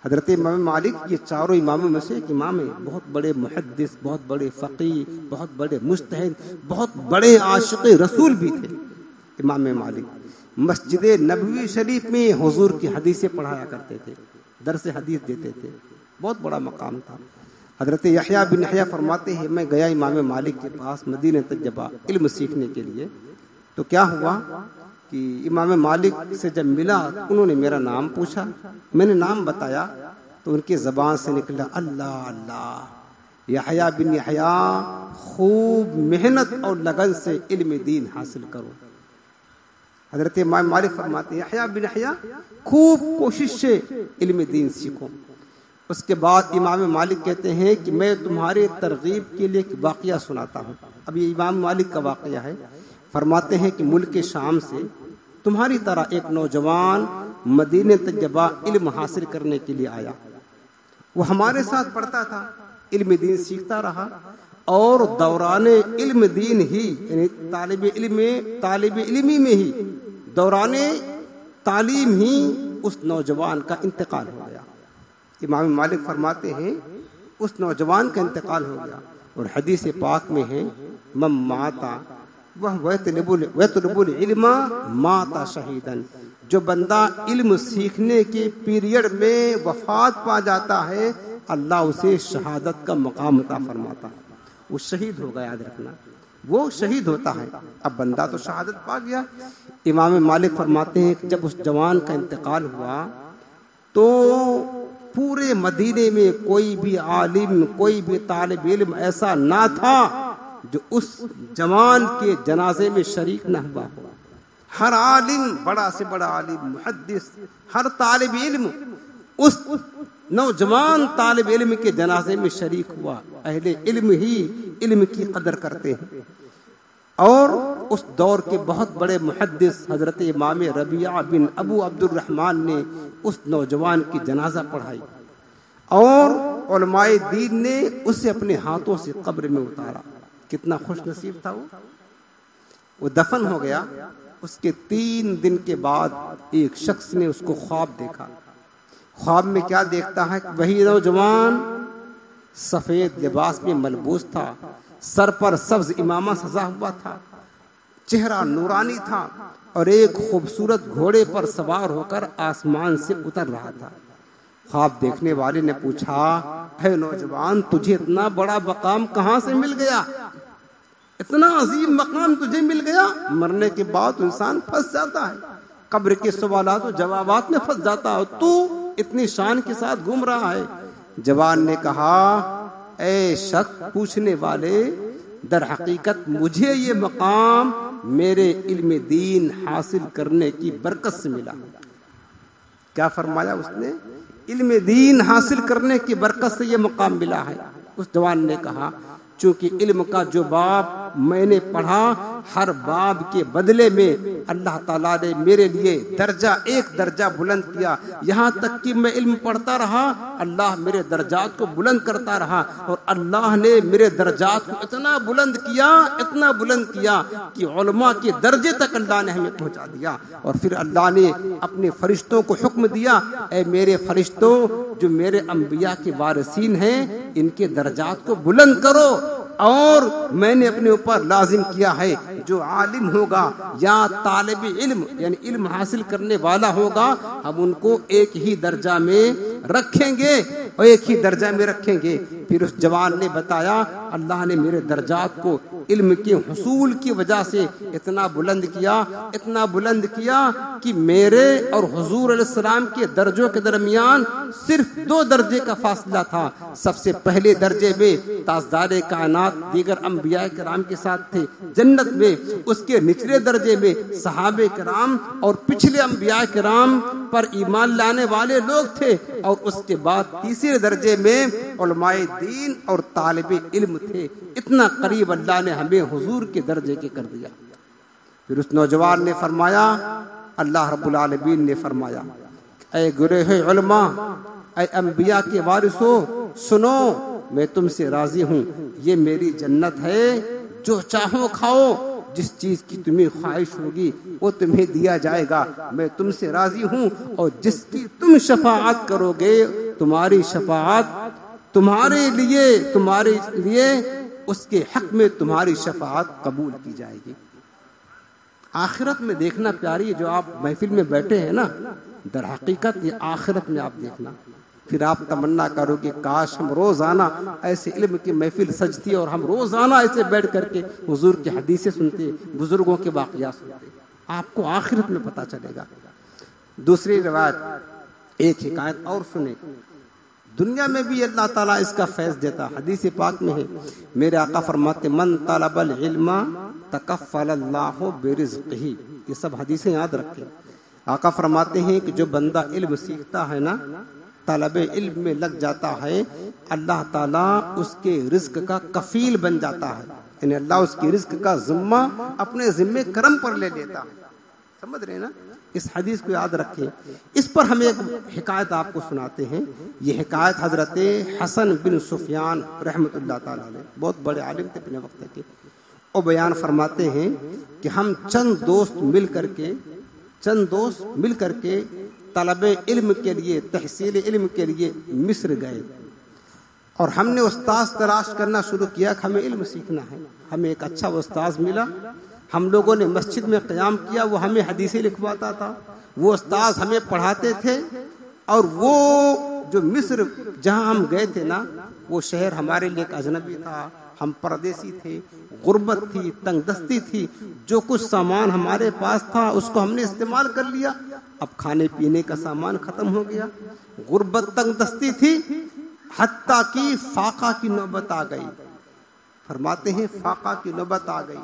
حضرت امام مالک یہ چاروں اماموں میں سے ایک امام ہیں، بہت بڑے محدث، بہت بڑے فقیہ، بہت بڑے مجتہد، بہت بڑے عاشق رسول بھی تھے. امام مالک مسجد نبوی شریف میں حضور کی حدیثیں پڑھایا کرتے تھے، درس حدیث دیتے تھے، بہت بڑا مقام تھا. حضرت یحییٰ بن یحییٰ فرماتے ہیں میں گیا امام مالک کے پاس مدینہ طیبہ علم سیکھنے کے لیے. تو کیا ہوا کہ امام مالک سے جب ملا انہوں نے میرا نام پوچھا، میں نے نام بتایا تو ان کی زبان سے نکلا اللہ اللہ. یحییٰ بن یحییٰ خوب محنت اور لگن سے علم دین حاصل کرو. حضرت امام مالک فرماتے ہیں یحییٰ بن یحییٰ خوب کوشش سے علم دین سیکھو. اس کے بعد امام مالک کہتے ہیں کہ میں تمہارے ترغیب کے لیے ایک واقعہ سناتا ہوں. اب یہ امام مالک کا واقعہ ہے. فرماتے ہیں کہ ملک شام سے تمہاری طرح ایک نوجوان مدینہ طیبہ علم حاصل کرنے کے لیے آیا. وہ ہمارے ساتھ پڑھتا تھا، علم دین سیکھتا رہا اور دوران علم دین ہی یعنی طالب علمی میں ہی دوران تعلیم ہی اس نوجوان کا انتقال ہو گیا. امام مالک فرماتے ہیں اس نوجوان کا انتقال ہو گیا اور حدیث پاک میں ہے من ماتا وَيَطْلُبُ الْعِلْمَ مَاتَ شَهِيدًا. جو بندہ علم سیکھنے کے پیریڈ میں وفات پا جاتا ہے اللہ اسے شہادت کا مقام عطا فرماتا ہے. وہ شہید ہوگا، یاد رکھنا، وہ شہید ہوتا ہے. اب بندہ تو شہادت پا گیا. امام مالک فرماتے ہیں کہ جب اس جوان کا انتقال ہوا تو پورے مدینے میں کوئی بھی عالم، کوئی بھی طالب علم ایسا نہ تھا جو اس جوان کے جنازے میں شریک نہ ہوا ہو. ہر عالم، بڑا سے بڑا عالم، محدث، ہر طالب علم اس نوجوان طالب علم کے جنازے میں شریک ہوا. اہل علم ہی علم کی قدر کرتے ہیں. اور اس دور کے بہت بڑے محدث حضرت امام ربیعہ بن ابو عبد الرحمن نے اس نوجوان کی جنازہ پڑھائی اور علماء دین نے اسے اپنے ہاتھوں سے قبر میں اتارا. کتنا خوش نصیب تھا وہ دفن ہو گیا. اس کے 3 دن کے بعد ایک شخص نے اس کو خواب دیکھا. خواب میں کیا دیکھتا ہے کہ وہی نوجوان سفید لباس میں ملبوس تھا، سر پر سبز امامہ سجا ہوا تھا، چہرہ نورانی تھا اور ایک خوبصورت گھوڑے پر سوار ہو کر آسمان سے اتر رہا تھا. خواب دیکھنے والے نے پوچھا اے نوجوان تجھے اتنا بڑا مقام کہاں سے مل گیا؟ اتنا عظیم مقام تجھے مل گیا؟ مرنے کے بعد انسان پھنس جاتا ہے، قبر کے سوالات و جوابات میں پھنس جاتا ہے، تو اتنی شان کے ساتھ گھوم رہا ہے. جوان نے کہا اے شخص پوچھنے والے، در حقیقت مجھے یہ مقام میرے علم دین حاصل کرنے کی برکت سے ملا. کیا فرمایا اس نے؟ علم دین حاصل کرنے کی برکت سے یہ مقام ملا ہے. اس جوان نے کہا چونکہ علم کا جو باب میں نے پڑھا ہر باب کے بدلے میں اللہ تعالیٰ نے میرے لیے ایک درجہ بلند کیا. یہاں تک کہ میں علم پڑھتا رہا اللہ میرے درجات کو بلند کرتا رہا اور اللہ نے میرے درجات کو اتنا بلند کیا کہ علماء کے درجے تک اللہ نے ہمیں پہنچا دیا. اور پھر اللہ نے اپنے فرشتوں کو حکم دیا اے میرے فرشتوں جو میرے انبیاء کے وارثین ہیں ان کے درجات کو بلند کرو. اور میں نے اپنے اوپر لازم کیا ہے جو عالم ہوگا یا طالب علم یعنی علم حاصل کرنے والا ہوگا ہم ان کو ایک ہی درجہ میں رکھیں گے اور ایک ہی درجہ میں رکھیں گے. پھر اس جوان نے بتایا اللہ نے میرے درجات کو علم کے حصول کی وجہ سے اتنا بلند کیا کہ میرے اور حضور علیہ السلام کے درجوں کے درمیان صرف 2 درجے کا فاصلہ تھا. سب سے پہلے درجے میں تاجدار کائنات دیگر انبیاء کرام کے ساتھ تھے جنت میں, اس کے نچلے درجے میں صحابہ کرام اور پچھلے انبیاء کرام پر ایمان لانے والے لوگ تھے, اور اس کے بعد تیسرے درجے میں علماء دین اور طالب علم تھے. اتنا قریب اللہ نے ہمیں حضور کے درجے کے کر دیا. پھر اس نوجوان نے فرمایا, اللہ رب العالمین نے فرمایا, اے گروہ علماء, اے انبیاء کے وارثوں, سنو میں تم سے راضی ہوں, یہ میری جنت ہے, جو چاہو کھاؤ, جس چیز کی تمہیں خواہش ہوگی وہ تمہیں دیا جائے گا, میں تم سے راضی ہوں, اور جس کی تم شفاعت کرو گے تمہاری شفاعت تمہارے لیے اس کے حق میں تمہاری شفاعت قبول کی جائے گی. آخرت میں دیکھنا پیاری, جو آپ محفل میں بیٹھے ہیں نا, در حقیقت یہ آخرت میں آپ دیکھنا. پھر آپ تمنا کرو کہ کاش ہم روزانہ ایسے علم کی محفل سجتی اور ہم روزانہ ایسے بیٹھ کر کے حضور کی حدیثیں سنتے, بزرگوں کے واقعات سنتے. آپ کو آخرت میں پتہ چلے گا. دوسری روایت, ایک حکایت اور سنیں. دنیا میں بھی اللہ تعالیٰ اس کا فیض دیتا. حدیث پاک میں ہے, میرے آقا فرماتے من طلب العلم تکفل اللہ برزقہ. یہ سب حدیثیں یاد رکھیں. آقا فرماتے ہیں کہ جو بندہ علم سیکھتا ہے نا, طلب علم میں لگ جاتا ہے, اللہ تعالیٰ اس کے رزق کا کفیل بن جاتا ہے. یعنی اللہ اس کے رزق کا ذمہ اپنے ذمے کرم پر لے لیتا ہے. سمجھ رہے نا؟ اس حدیث کو یاد رکھیں. اس پر ہم ایک حکایت آپ کو سناتے ہیں. یہ حکایت حضرت حسن بن سفیان رحمۃ اللہ تعالی علیہ, بہت بڑے عالم تھے اپنے وقت کے, اور بیان فرماتے ہیں کہ ہم چند دوست مل کر کے طلب علم کے لیے, تحصیل علم کے لیے مصر گئے, اور ہم نے استاذ تلاش کرنا شروع کیا کہ ہمیں علم سیکھنا ہے. ہمیں ایک اچھا استاذ ملا. ہم لوگوں نے مسجد میں قیام کیا, وہ ہمیں حدیثیں لکھواتا تھا, وہ استاذ ہمیں پڑھاتے تھے. اور وہ جو مصر جہاں ہم گئے تھے نا, وہ شہر ہمارے لیے ایک اجنبی تھا. ہم پردیسی تھے, غربت تھی, تنگ دستی تھی. جو کچھ سامان ہمارے پاس تھا اس کو ہم نے استعمال کر لیا. اب کھانے پینے کا سامان ختم ہو گیا. غربت, تنگ دستی تھی, حتیٰ کہ فاقہ کی نوبت آ گئی. فرماتے ہیں فاقہ کی نوبت آ گئی.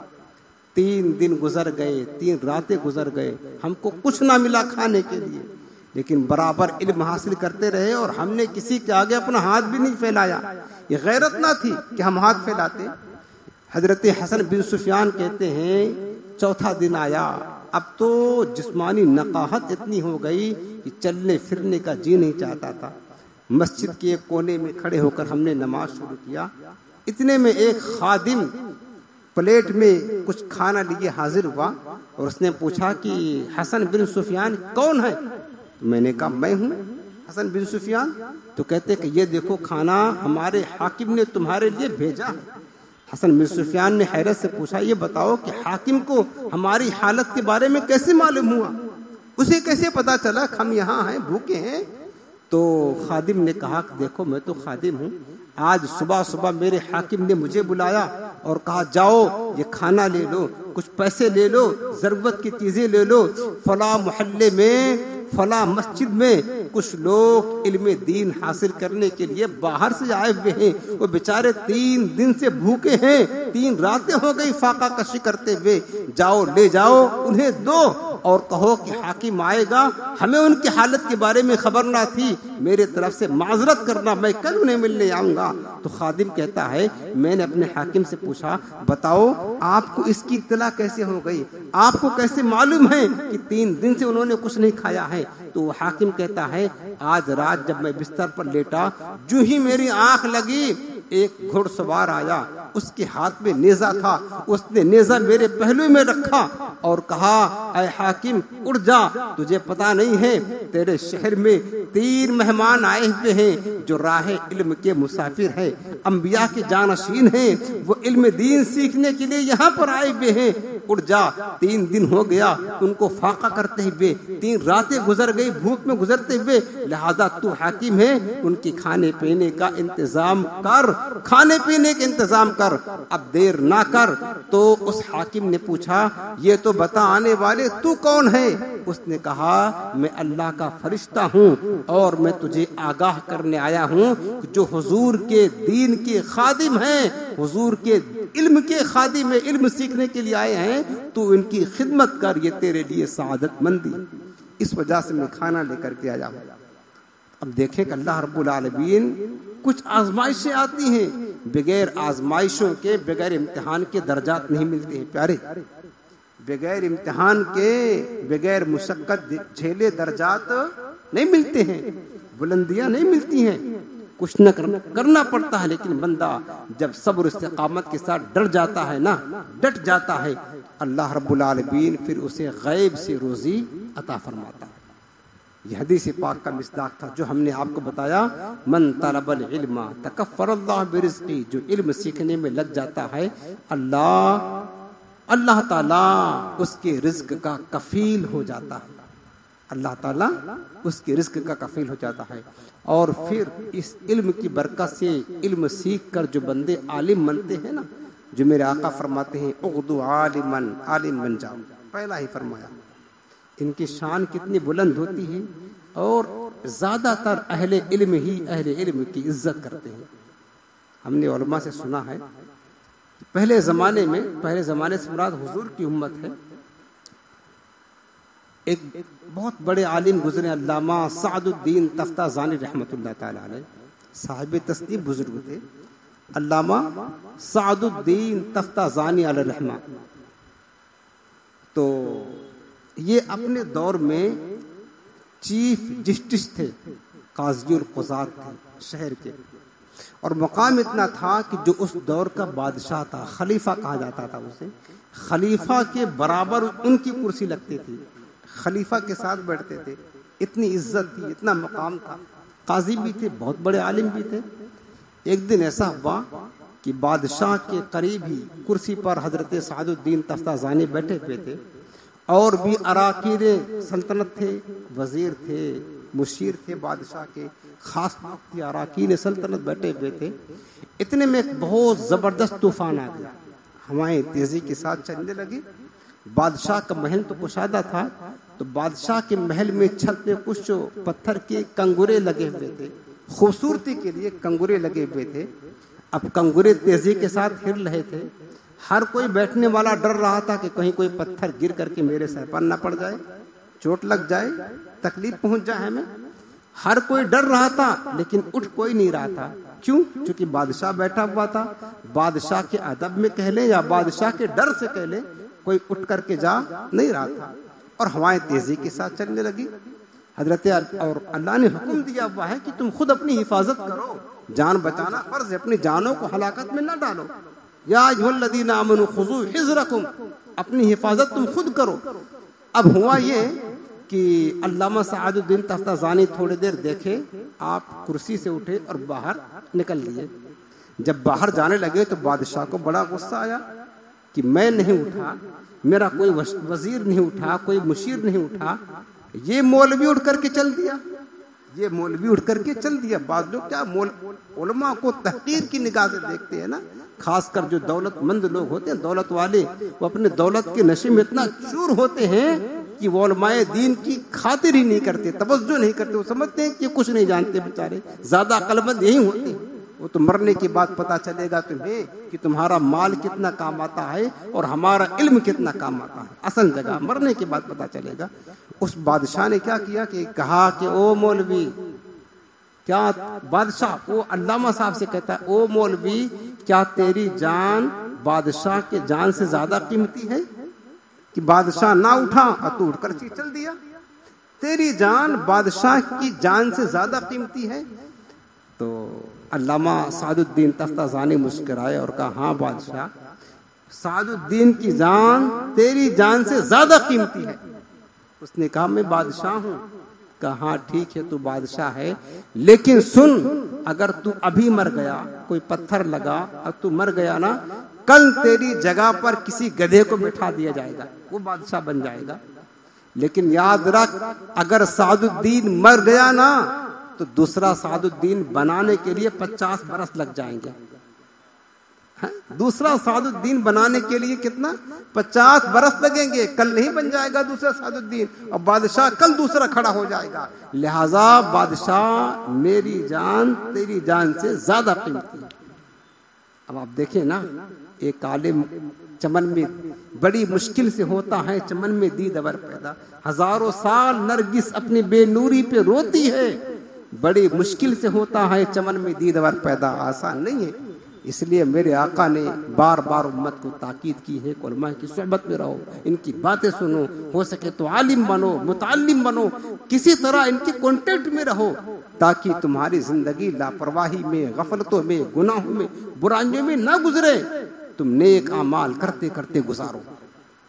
3 دن گزر گئے, 3 راتیں گزر گئے, ہم کو کچھ نہ ملا کھانے کے لیے, لیکن برابر علم حاصل کرتے رہے, اور ہم نے کسی کے آگے اپنا ہاتھ بھی نہیں پھیلایا. یہ غیرت نہ تھی کہ ہم ہاتھ پھیلاتے. حضرت حسن بن سفیان کہتے ہیں چوتھا دن آیا, اب تو جسمانی نقاہت اتنی ہو گئی کہ چلنے پھرنے کا جی نہیں چاہتا تھا. مسجد کے ایک کونے میں کھڑے ہو کر ہم نے نماز شروع کیا. اتنے میں ایک خادم پلیٹ میں کچھ کھانا لیے حاضر ہوا, اور اس نے پوچھا کہ حسن بن سفیان کون ہے؟ میں نے کہا میں ہوں حسن بن سفیان. تو کہتے کہ یہ دیکھو کھانا ہمارے حاکم نے تمہارے لیے بھیجا. حسن بن سفیان نے حیرت سے پوچھا یہ بتاؤ کہ حاکم کو ہماری حالت کے بارے میں کیسے معلوم ہوا, اسے کیسے پتا چلا کہ ہم یہاں ہیں, بھوکے ہیں؟ تو خادم نے کہا کہ دیکھو میں تو خادم ہوں, آج صبح میرے حاکم نے مجھے بلایا اور کہا جاؤ یہ کھانا لے لو, کچھ پیسے لے لو, ضرورت کی چیزیں لے لو. فلاں محلے میں, فلاں مسجد میں کچھ لوگ علم دین حاصل کرنے کے لیے باہر سے آئے ہوئے ہیں, وہ بیچارے 3 دن سے بھوکے ہیں, 3 راتیں ہو گئی فاقہ کشی کرتے ہوئے. جاؤ لے جاؤ, انہیں دو, اور کہو کہ حاکم آئے گا, ہمیں ان کی حالت کے بارے میں خبر نہ تھی, میرے طرف سے معذرت کرنا, میں کل انہیں ملنے آؤں گا. تو خادم کہتا ہے میں نے اپنے حاکم سے پوچھا بتاؤ آپ کو اس کی اطلاع کیسے ہو گئی, آپ کو کیسے معلوم ہے کہ 3 دن سے انہوں نے کچھ نہیں کھایا ہے؟ تو وہ حاکم کہتا ہے آج رات جب میں بستر پر لیٹا, جو ہی میری آنکھ لگی ایک گھڑ سوار آیا, اس کے ہاتھ میں نیزہ تھا، اس نے نیزہ میرے پہلو میں رکھا اور کہا اے حاکم اٹھ جا، تجھے پتا نہیں ہے تیرے شہر میں 3 مہمان آئے ہوئے ہیں جو راہ علم کے مسافر ہیں، انبیاء کے جانشین ہیں، وہ علم دین سیکھنے کے لیے یہاں پر آئے ہوئے ہیں، اٹھ جا۔ 3 دن ہو گیا ان کو فاقہ کرتے ہوئے، 3 راتیں گزر گئی بھوک میں گزرتے ہوئے، لہذا تو حاکم ہے، ان کی کھانے پینے کا انتظام کر، کھانے پینے کا انتظام کر، اب دیر نہ کر۔ تو اس حاکم نے پوچھا یہ تو بتا آنے والے تو کون ہے؟ اس نے کہا میں اللہ کا فرشتہ ہوں اور میں تجھے آگاہ کرنے آیا ہوں جو حضور کے دین کے خادم ہیں، حضور کے علم کے خادم ہیں، علم سیکھنے کے لیے آئے ہیں، تو ان کی خدمت کر، یہ تیرے لیے سعادت مندی، اس وجہ سے میں کھانا لے کر کے آیا ہوں۔ اب دیکھیں کہ اللہ رب العالمین کچھ آزمائشیں آتی ہیں، بغیر آزمائشوں کے، بغیر امتحان کے درجات نہیں ملتے ہیں پیارے، بغیر امتحان کے، بغیر مشقت جھیلے درجات نہیں ملتے ہیں، بلندیاں نہیں ملتی ہیں، کچھ نہ کرنا پڑتا ہے۔ لیکن بندہ جب صبر استقامت کے ساتھ ڈر جاتا ہے نا، ڈٹ جاتا ہے، اللہ رب العالمین پھر اسے غیب سے روزی عطا فرماتا ہے۔ یہ حدیث پاک کا مصداق تھا جو ہم نے آپ کو بتایا، من طلب العلم تکفر اللہ برزقی، جو علم سیکھنے میں لگ جاتا ہے اللہ تعالیٰ اس کے رزق کا کفیل ہو جاتا ہے، اللہ تعالیٰ اس کے رزق کا کفیل ہو جاتا ہے۔ اور پھر اس علم کی برکت سے، علم سیکھ کر جو بندے عالم بنتے ہیں نا، جو میرے آقا فرماتے ہیں اغدو عالمن، عالم بن جاؤ، پہلا ہی فرمایا، ان کی شان کتنی بلند ہوتی ہے، اور زیادہ تر اہل علم ہی اہل علم کی عزت کرتے ہیں۔ ہم نے علماء سے سنا ہے پہلے زمانے سے مراد حضور کی امت ہے، ایک بہت بڑے عالم گزرے، علامہ سعد الدین تفتازانی رحمۃ اللہ تعالی علیہ، صاحب تصنیف بزرگ تھے، علامہ سعد الدین تفتازانی علیہ رحمہ۔ تو یہ اپنے دور میں چیف جسٹس تھے، قاضی القضات تھے شہر کے، اور مقام اتنا تھا کہ جو اس دور کا بادشاہ تھا، خلیفہ کہا جاتا تھا اسے، خلیفہ کے برابر ان کی کرسی لگتی تھی، خلیفہ کے ساتھ بیٹھتے تھے، اتنی عزت تھی، اتنا مقام تھا، قاضی بھی تھے، بہت بڑے عالم بھی تھے۔ ایک دن ایسا ہوا کہ بادشاہ کے قریب ہی کرسی پر حضرت سعد الدین تفتازانی بیٹھے ہوئے تھے، اور بھی اراکین سلطنت تھے، وزیر تھے، مشیر تھے بادشاہ کے، خاص بات تھی، اراکین سلطنت بیٹھے ہوئے تھے۔ اتنے میں ایک بہت زبردست طوفان آ گیا، ہوائیں تیزی کے ساتھ چلنے لگی۔ بادشاہ کا محل تو کشادہ تھا، تو بادشاہ کے محل میں چھت پہ کچھ پتھر کے کنگورے لگے ہوئے تھے، خوبصورتی کے لیے کنگورے لگے ہوئے تھے۔ اب کنگورے تیزی کے ساتھ ہل رہے تھے، ہر کوئی بیٹھنے والا ڈر رہا تھا کہ کہیں کوئی پتھر گر کر کے میرے سر پر نہ پڑ جائے، چوٹ لگ جائے، تکلیف پہنچ جائے ہمیں، ہر کوئی ڈر رہا تھا، لیکن اٹھ کوئی نہیں رہا تھا۔ کیوں؟ چونکہ بادشاہ بیٹھا ہوا تھا، بادشاہ کے ادب میں کہہ لیں یا بادشاہ کے ڈر سے کہہ لیں، کوئی اٹھ کر کے جا نہیں رہا تھا، اور ہوائیں تیزی کے ساتھ چلنے لگی۔ حضرت اور اللہ نے حکم دیا ہوا ہے کہ تم خود اپنی حفاظت کرو، جان بچانا فرض ہے، اپنی جانوں کو ہلاکت میں نہ ڈالو۔ یا ایھا الذین آمنوا خذوا حذرکم، اپنی حفاظت تم خود کرو۔ اب ہوا یہ کہ علامہ سعد الدین تفتازانی تھوڑی دیر دیکھے، آپ کرسی سے اٹھے اور باہر نکل لیے۔ جب باہر جانے لگے تو بادشاہ کو بڑا غصہ آیا کہ میں نہیں اٹھا، میرا کوئی وزیر نہیں اٹھا، کوئی مشیر نہیں اٹھا، یہ مولوی اٹھ کر کے چل دیا، یہ مولوی اٹھ کر کے چل دیا۔ بعض لوگ کیا علماء کو تحقیر کی نگاہ سے دیکھتے ہیں نا، خاص کر جو دولت مند لوگ ہوتے ہیں، دولت والے، وہ اپنے دولت کے نشے میں اتنا چور ہوتے ہیں کہ وہ علماء دین کی خاطر ہی نہیں کرتے، توجہ نہیں کرتے، وہ سمجھتے ہیں کہ کچھ نہیں جانتے بیچارے، زیادہ عقل مند یہی ہوتے ہیں۔ وہ تو مرنے کے بعد پتا چلے گا تمہیں کہ تمہارا مال کتنا کام آتا ہے اور ہمارا علم کتنا کام آتا ہے، اصل جگہ مرنے کے بعد پتا چلے گا۔ اس بادشاہ نے کیا کیا کہ کہا کہ او مولوی، کیا بادشاہ وہ علامہ صاحب سے کہتا ہے، او مولوی کیا تیری جان بادشاہ کے جان سے زیادہ قیمتی ہے؟ کہ بادشاہ نہ اٹھا اور تو اٹھ کر چل دیا، تیری جان بادشاہ کی جان سے زیادہ قیمتی ہے؟ تو علامہ سعد الدین تفتازانی مسکرائے اور کہا ہاں بادشاہ، سعد الدین کی جان تیری جان سے زیادہ قیمتی ہے۔ اس نے کہا میں بادشاہ ہوں۔ کہا ہاں ٹھیک ہے تو بادشاہ ہے، لیکن سن، اگر تو ابھی مر گیا، کوئی پتھر لگا اور تو مر گیا نا، کل تیری جگہ پر کسی گدھے کو بٹھا دیا جائے گا، وہ بادشاہ بن جائے گا۔ لیکن یاد رکھ، اگر سعد الدین مر گیا نا تو دوسرا سعد الدین بنانے کے لیے 50 برس لگ جائیں گے۔ دوسرا سعد الدین بنانے کے لیے کتنا؟ 50 برس لگیں گے، کل نہیں بن جائے گا دوسرا سعد الدین، اور بادشاہ کل دوسرا کھڑا ہو جائے گا۔ لہذا بادشاہ میری جان تیری جان سے زیادہ قیمتی ہے۔ اب آپ دیکھیں نا، ایک عالم چمن میں بڑی مشکل سے ہوتا ہے، چمن میں دیدور پیدا، ہزاروں سال نرگس اپنی بے نوری پہ روتی ہے، بڑی مشکل سے ہوتا ہے چمن میں دیدور پیدا، آسان نہیں ہے۔ اس لیے میرے آقا نے بار بار امت کو تاکید کی ہے کہ علماء کی صحبت میں رہو، ان کی باتیں سنو، ہو سکے تو عالم بنو، متعلم بنو، کسی طرح ان کے کانٹیکٹ میں رہو، تاکہ تمہاری زندگی لاپرواہی میں، غفلتوں میں، گناہوں میں، برائیوں میں نہ گزرے، تم نیک اعمال کرتے کرتے گزارو،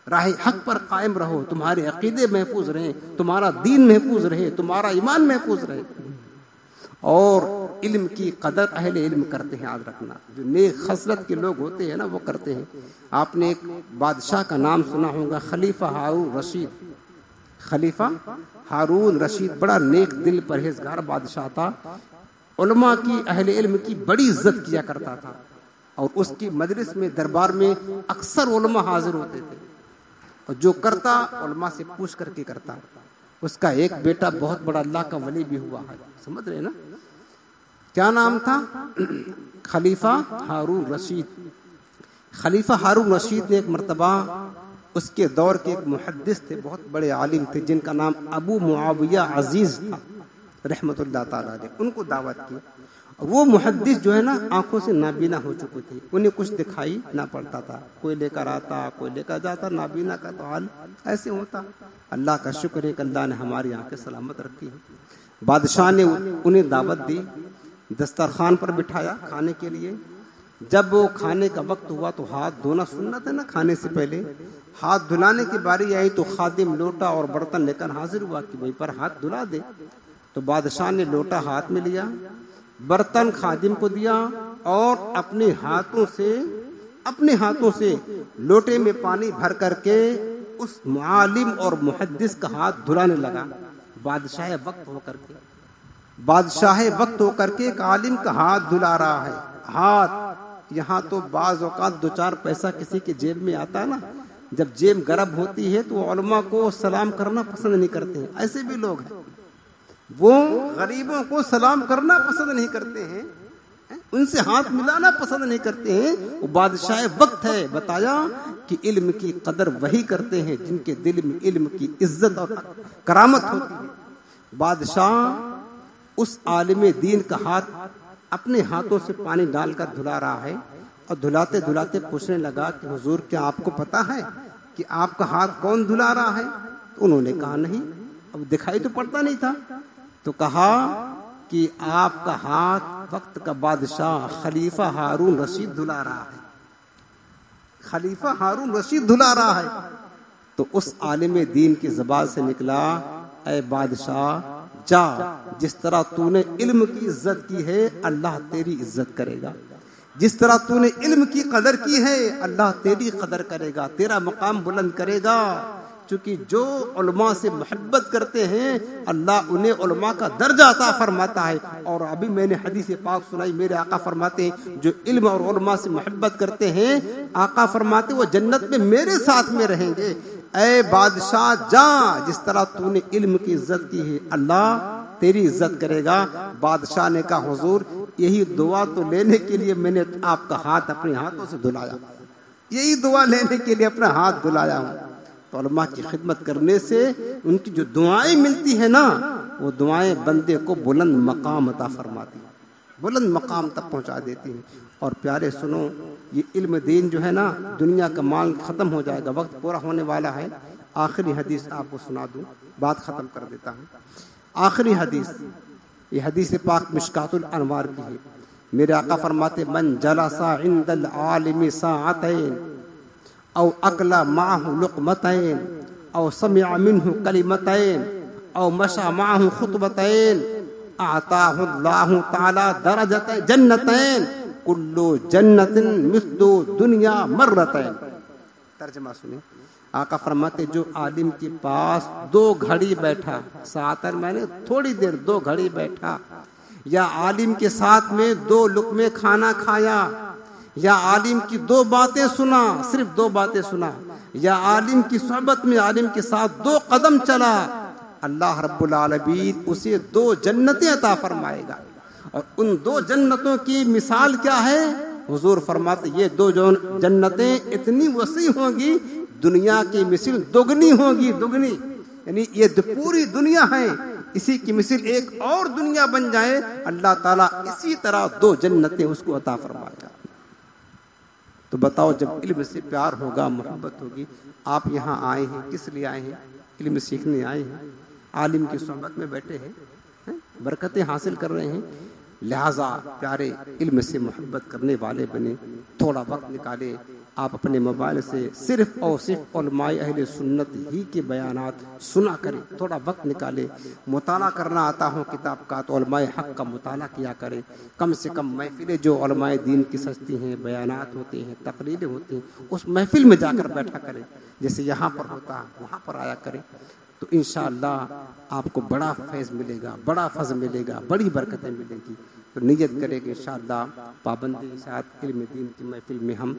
راہ حق پر قائم رہو، تمہارے عقیدے محفوظ رہیں، تمہارا دین محفوظ رہے، تمہارا ایمان محفوظ رہے۔ اور علم کی قدر اہل علم کرتے ہیں، یاد رکھنا، جو نیک خصلت کے لوگ ہوتے ہیں نا وہ کرتے ہیں۔ آپ نے ایک بادشاہ کا نام سنا ہوگا، خلیفہ ہارون رشید۔ خلیفہ ہارون رشید بڑا نیک دل پرہیزگار بادشاہ تھا، علماء کی، اہل علم کی بڑی عزت کیا کرتا تھا، اور اس کی مجلس میں، دربار میں اکثر علماء حاضر ہوتے تھے، اور جو کرتا علماء سے پوچھ کر کے کرتا۔ اس کا ایک بیٹا بہت بڑا اللہ کا ولی بھی ہوا ہے، سمجھ رہے نا؟ کیا نام تھا؟ خلیفہ ہارون رشید۔ خلیفہ ہارون رشید نے ایک مرتبہ، اس کے دور کے ایک محدث تھے، بہت بڑے عالم تھے، جن کا نام ابو معاویہ عزیز تھا رحمت اللہ تعالیٰ علیہ، ان کو دعوت کی۔ وہ محدث جو ہے نا آنکھوں سے نابینا ہو چکے تھے، انہیں کچھ دکھائی نہ پڑتا تھا، کوئی لے کر آتا کوئی لے کر جاتا، نابینا کا تو حال ایسے ہوتا۔ اللہ کا شکر ہے کہ اللہ نے ہماری آنکھیں سلامت رکھی ہیں۔ بادشاہ نے انہیں دعوت دی، دسترخوان پر بٹھایا کھانے کے لیے۔ جب وہ کھانے کا وقت ہوا تو ہاتھ دھونا سنت ہے نا، کھانے سے پہلے ہاتھ دھلانے کی باری آئی تو خادم لوٹا اور برتن لے کر حاضر ہوا کہ بھائی پر ہاتھ دھلا دے۔ تو بادشاہ نے لوٹا ہاتھ میں لیا، برتن خادم کو دیا، اور اپنے ہاتھوں سے لوٹے میں پانی بھر کر کے اس معالم اور محدث کا ہاتھ دھلانے لگا۔ بادشاہ وقت ہو کر کے ایک عالم کا ہاتھ دھلا رہا ہے۔ ہاتھ یہاں تو بعض اوقات 2-4 پیسہ کسی کے جیب میں آتا ہے نا، جب جیب گرم ہوتی ہے تو علماء کو سلام کرنا پسند نہیں کرتے ہیں، ایسے بھی لوگ ہیں، وہ غریبوں کو سلام کرنا پسند نہیں کرتے ہیں، ان سے ہاتھ ملانا پسند نہیں کرتے ہیں۔ وہ بادشاہ وقت ہے، بتایا کہ علم کی قدر وہی کرتے ہیں جن کے دل میں علم کی عزت اور کرامت ہوتی ہے۔ بادشاہ اس عالم دین کا ہاتھ اپنے ہاتھوں سے پانی ڈال کر دھلا رہا ہے، اور دھلاتے دھلاتے پوچھنے لگا کہ حضور کیا آپ کو پتا ہے کہ آپ کا ہاتھ کون دھلا رہا ہے؟ تو انہوں نے کہا نہیں، اب دکھائی تو پڑتا نہیں تھا۔ تو کہا کہ آپ کا ہاتھ وقت کا بادشاہ خلیفہ ہارون رشید دھلا رہا ہے، خلیفہ ہارون رشید دھلا رہا ہے۔ تو اس عالم دین کی زبان سے نکلا، اے بادشاہ جا، جس طرح تو نے علم کی عزت کی ہے اللہ تیری عزت کرے گا، جس طرح تو نے علم کی قدر کی ہے اللہ تیری قدر کرے گا، تیرا مقام بلند کرے گا۔ چونکہ جو علماء سے محبت کرتے ہیں اللہ انہیں علماء کا درجہ عطا فرماتا ہے۔ اور ابھی میں نے حدیث پاک سنائی، میرے آقا فرماتے ہیں جو علم اور علماء سے محبت کرتے ہیں، آقا فرماتے وہ جنت میں میرے ساتھ میں رہیں گے۔ اے بادشاہ جا، جس طرح تو نے علم کی عزت کی ہے اللہ تیری عزت کرے گا۔ بادشاہ نے کہا حضور یہی دعا تو لینے کے لیے میں نے آپ کا ہاتھ اپنے ہاتھوں سے دھلایا، یہی دعا لینے کے لیے اپنا ہاتھ دھلایا ہوں۔ تو علماء کی خدمت کرنے سے ان کی جو دعائیں ملتی ہیں نا، وہ دعائیں بندے کو بلند مقام عطا فرماتی ہیں، بلند مقام تک پہنچا دیتی ہیں۔ اور پیارے سنو، یہ علم دین جو ہے نا، دنیا کا مال ختم ہو جائے گا، وقت پورا ہونے والا ہے۔ آخری حدیث آپ کو سنا دوں، بات ختم کر دیتا ہوں۔ آخری حدیث، یہ حدیث پاک مشکات الانوار کی ہے۔ میرے آقا فرماتے من جلسا عند العالم ساعتین او اکلا معه لقمتین او سمع منه کلمتین او مشى معه خطبتین اعطاه اللہ تعالی درجت جنتین کل جنت مثل دنیا مرتین. ترجمہ سنیں. آقا فرماتے جو عالم کے پاس 2 گھڑی بیٹھا، ساعتن میں نے تھوڑی دیر 2 گھڑی بیٹھا، یا عالم کے ساتھ میں 2 لقمے کھانا کھایا، یا عالم کی 2 باتیں سنا، صرف 2 باتیں سنا، یا عالم کی صحبت میں عالم کے ساتھ 2 قدم چلا، اللہ رب العالمین اسے 2 جنتیں عطا فرمائے گا. اور ان 2 جنتوں کی مثال کیا ہے؟ حضور فرماتے یہ 2 جنتیں اتنی وسیع ہوں گی دنیا کی مثل دگنی ہوگی، دگنی، یعنی یہ پوری دنیا ہے، اسی کی مثل ایک اور دنیا بن جائے، اللہ تعالیٰ اسی طرح 2 جنتیں اس کو عطا فرمائے گا. تو بتاؤ جب علم سے پیار ہوگا، محبت ہوگی، آپ یہاں آئے ہیں کس لیے آئے ہیں؟ علم سیکھنے آئے ہیں، عالم کی صحبت میں بیٹھے ہیں، برکتیں حاصل کر رہے ہیں. لہذا پیارے علم سے محبت کرنے والے بنے، تھوڑا وقت نکالے، آپ اپنے موبائل سے صرف اور صرف علماء اہل سنت ہی کے بیانات سنا کریں، تھوڑا وقت نکالے. مطالعہ کرنا آتا ہو کتاب کا تو علماء حق کا مطالعہ کیا کریں، کم سے کم محفلیں جو علماء دین کی سجتی ہیں، بیانات ہوتے ہیں، تقریریں ہوتی ہیں، اس محفل میں جا کر بیٹھا کریں، جیسے یہاں پر ہوتا ہے وہاں پر آیا کریں. تو انشاءاللہ آپ کو بڑا فیض ملے گا، بڑا فضل ملے گا، بڑی برکتیں ملے گی. تو نیت کرے کہ انشاءاللہ پابندی کے ساتھ علم دین کی محفل میں ہم